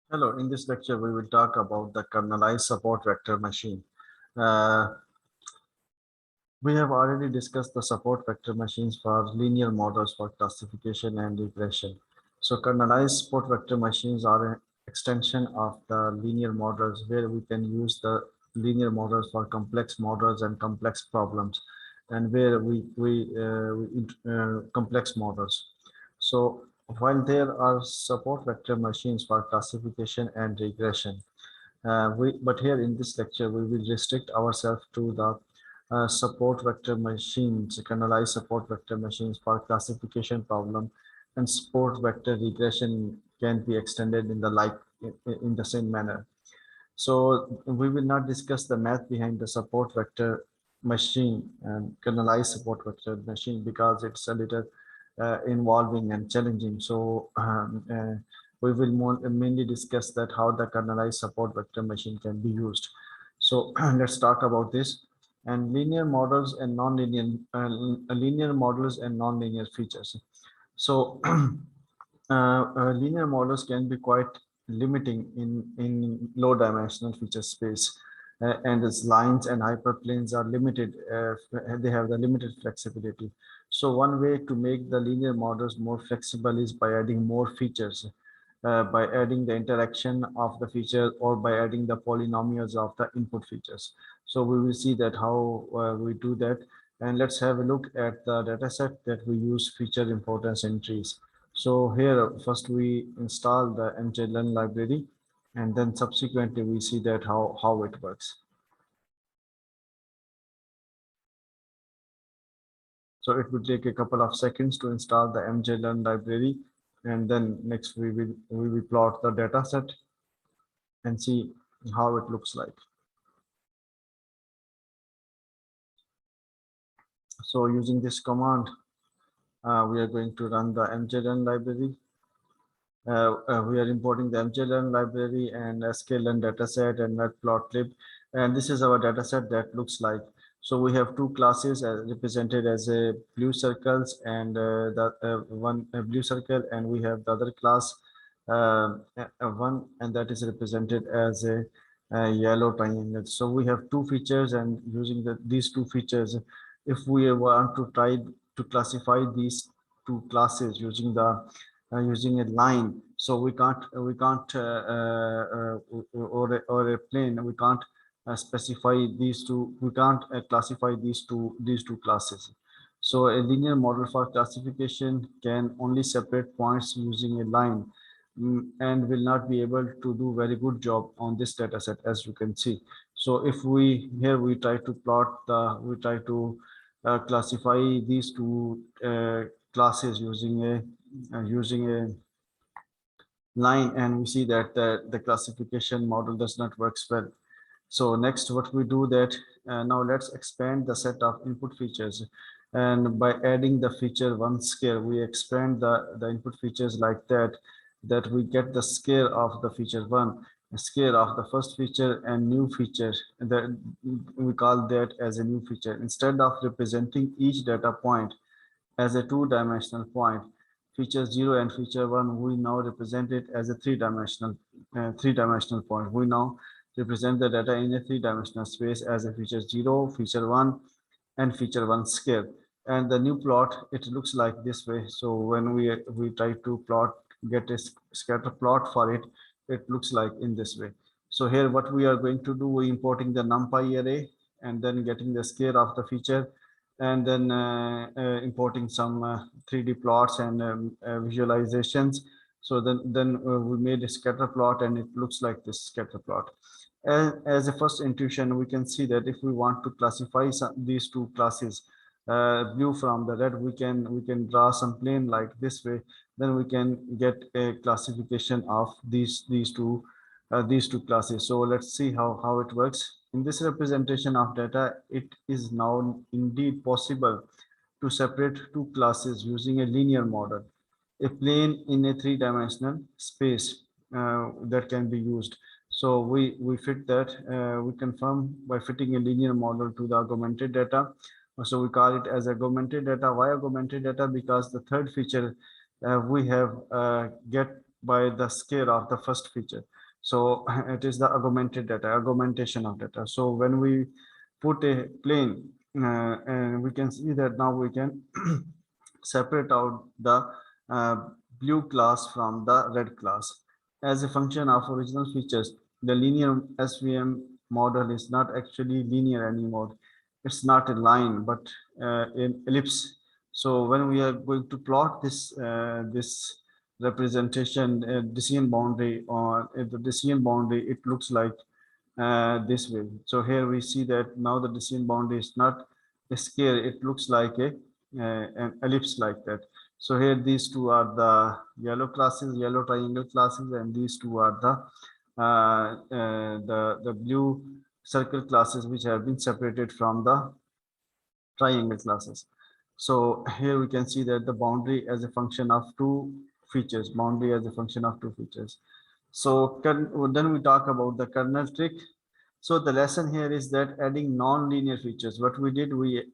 Hello, in this lecture we will talk about the kernelized support vector machine. Uh, we have already discussed the support vector machines for linear models for classification and regression. So kernelized support vector machines are an extension of the linear models where we can use the linear models for complex models and complex problems and where complex models. So while there are support vector machines for classification and regression, but here in this lecture, we will restrict ourselves to the support vector machines, kernelized support vector machines for classification problem, and support vector regression can be extended in the in the same manner. So we will not discuss the math behind the support vector machine and kernelized support vector machine because it's a little involving and challenging. So we will mainly discuss that how the kernelized support vector machine can be used. So let's talk about this and linear models and non-linear features. So linear models can be quite limiting in low dimensional feature space. And its lines and hyperplanes are limited. They have the limited flexibility. So one way to make the linear models more flexible is by adding more features, by adding the interaction of the feature or by adding the polynomials of the input features. So we will see that how we do that. And let's have a look at the dataset that we use feature importance entries. So here, first we install the mjlearn library, and then subsequently we see that how it works. So it will take a couple of seconds to install the mjlearn library, and then next we will plot the data set and see how it looks like. So using this command, we are going to run the mjlearn library. We are importing the mjlearn library and sklearn dataset and matplotlib. And this is our dataset that looks like. So we have two classes represented as a blue circles and the one blue circle, and we have the other class one, and that is represented as a yellow triangle. So we have two features, and using these two features, if we want to try to classify these two classes using a line, so or a plane, we can't specify these two, we can't classify these two classes. So a linear model for classification can only separate points using a line, and will not be able to do very good job on this data set, as you can see. So if we try to classify these two classes using a line, and we see that the classification model does not work well. So next, what we do that now let's expand the set of input features, and by adding the feature one scale, we expand the input features like that we get the scale of the feature one, a scale of the first feature, and new feature that we call that as a new feature. Instead of representing each data point as a two-dimensional point, feature 0 and feature 1, we now represent it as a three-dimensional point. We now represent the data in a three-dimensional space as a feature 0, feature 1, and feature 1 scale. And the new plot, it looks like this way. So when we try to get a scatter plot for it, it looks like in this way. So here what we are going to do, we importing the numpy array and then getting the scale of the feature, and then importing some 3D plots and visualizations. So then we made a scatter plot, and it looks like this scatter plot. As a first intuition, we can see that if we want to classify these two classes, blue from the red, we can draw some plane like this way. Then we can get a classification of these two classes. So let's see how it works. In this representation of data, it is now indeed possible to separate two classes using a linear model, a plane in a three-dimensional space that can be used. So we fit that, we confirm by fitting a linear model to the augmented data. So we call it as augmented data. Why augmented data? Because the third feature we have by the scale of the first feature. So it is the augmented data, augmentation of data. So when we put a plane, and we can see that now we can separate out the uh, blue class from the red class. As a function of original features, the linear SVM model is not actually linear anymore. It's not a line, but an ellipse. So when we are going to plot this representation, decision boundary, or the decision boundary, it looks like this way. So here we see that now the decision boundary is not a square, it looks like a an ellipse like that. So here these two are the yellow classes, yellow triangle classes, and these two are the blue circle classes which have been separated from the triangle classes. So here we can see that the boundary as a function of two features, boundary as a function of two features. So then we talk about the kernel trick. So the lesson here is that adding non-linear features. What we did, we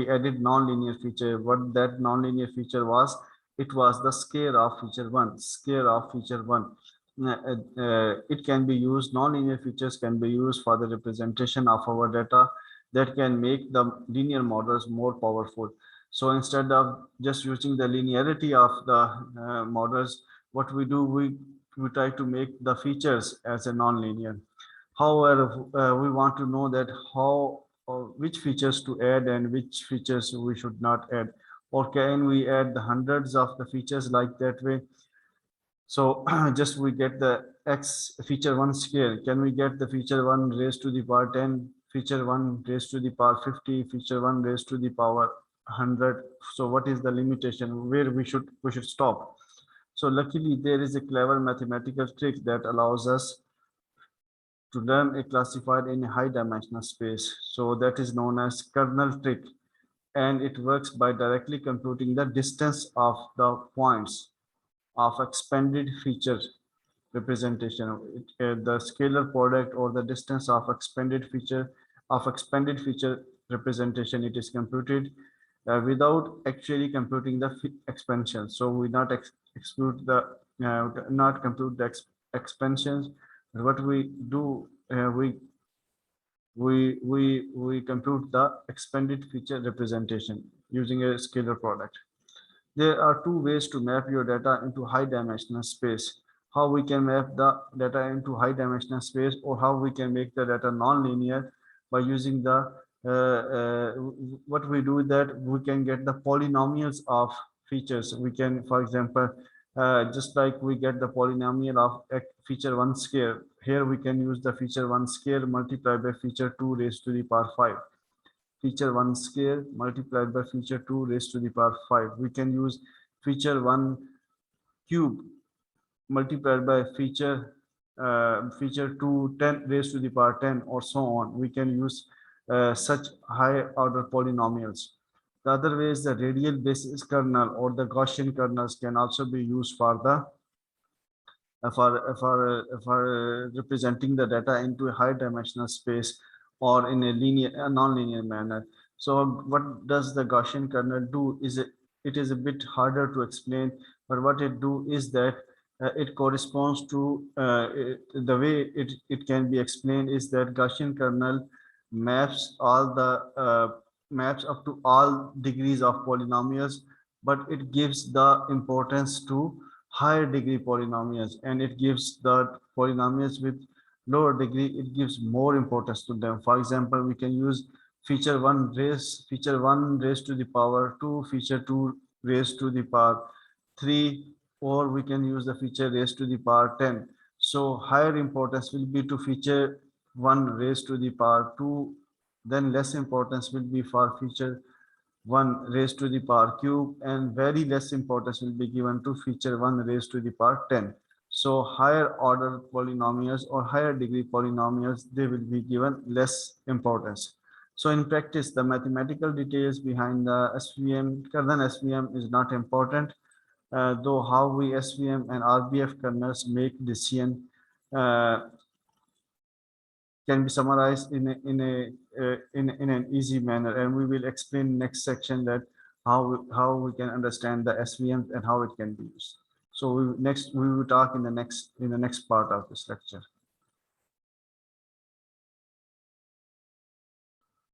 added non-linear feature. What that non-linear feature was, it was the scale of feature one. Scale of feature one. It can be used. Non-linear features can be used for the representation of our data that can make the linear models more powerful. So instead of just using the linearity of the models, what we do, we try to make the features as a non-linear. However, we want to know that how or which features to add and which features we should not add, or can we add the hundreds of the features like that way. So just we get the x feature 1 scale. Can we get the feature 1 raised to the power 10, feature 1 raised to the power 50, feature 1 raised to the power 100? So what is the limitation where we should stop? So luckily there is a clever mathematical trick that allows us to learn a classifier in a high dimensional space. So that is known as kernel trick, and it works by directly computing the distance of the points of expanded feature representation. The scalar product or the distance of expanded feature representation, it is computed without actually computing the expansion. So we not exclude the not compute the expansions. What we do, we compute the expanded feature representation using a scalar product. There are two ways to map your data into high dimensional space. How we can map the data into high dimensional space, or how we can make the data non-linear by using the what we do is that we can get the polynomials of features. We can, for example, just like we get the polynomial of feature 1 square, here we can use the feature 1 square multiplied by feature 2 raised to the power 5. Feature 1 square multiplied by feature 2 raised to the power 5. We can use feature 1 cube multiplied by feature 2 10 raised to the power 10, or so on. We can use such high order polynomials. The other way is the radial basis kernel or the Gaussian kernels can also be used for the representing the data into a high dimensional space or in a linear, a non-linear manner. So what does the Gaussian kernel do? It is a bit harder to explain, but what it do is that it corresponds to the way it can be explained is that Gaussian kernel maps all the maps up to all degrees of polynomials, but it gives the importance to higher degree polynomials, and it gives the polynomials with lower degree, it gives more importance to them. For example, we can use feature 1 raised to the power 2, feature 2 raised to the power 3, or we can use the feature raised to the power 10. So higher importance will be to feature 1 raised to the power 2, then less importance will be for feature 1 raised to the power cube, and very less importance will be given to feature 1 raised to the power 10. So higher order polynomials or higher degree polynomials, they will be given less importance. So in practice, the mathematical details behind the SVM, kernel SVM is not important, though how we SVM and RBF kernels make decision can be summarized in an easy manner, and we will explain next section that how we can understand the SVMs and how it can be used. So we will talk in the next part of this lecture.